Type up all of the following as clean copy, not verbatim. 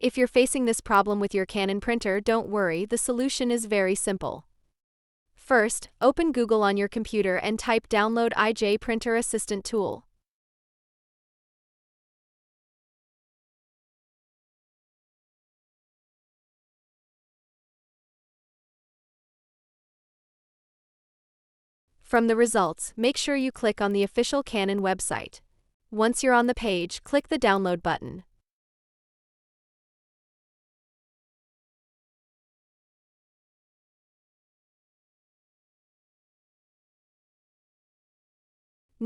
If you're facing this problem with your Canon printer, don't worry, the solution is very simple. First, open Google on your computer and type download IJ Printer Assistant Tool. From the results, make sure you click on the official Canon website. Once you're on the page, click the download button.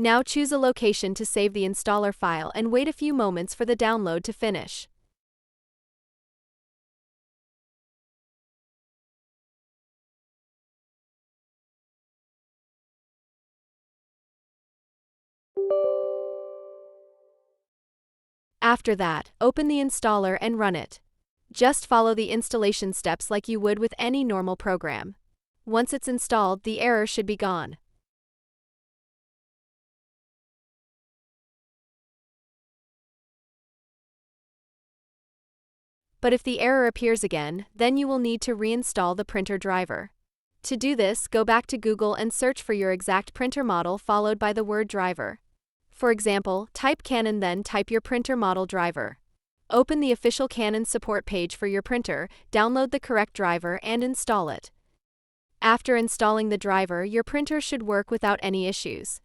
Now choose a location to save the installer file and wait a few moments for the download to finish. After that, open the installer and run it. Just follow the installation steps like you would with any normal program. Once it's installed, the error should be gone. But if the error appears again, then you will need to reinstall the printer driver. To do this, go back to Google and search for your exact printer model followed by the word driver. For example, type Canon, then type your printer model driver. Open the official Canon support page for your printer, download the correct driver, and install it. After installing the driver, your printer should work without any issues.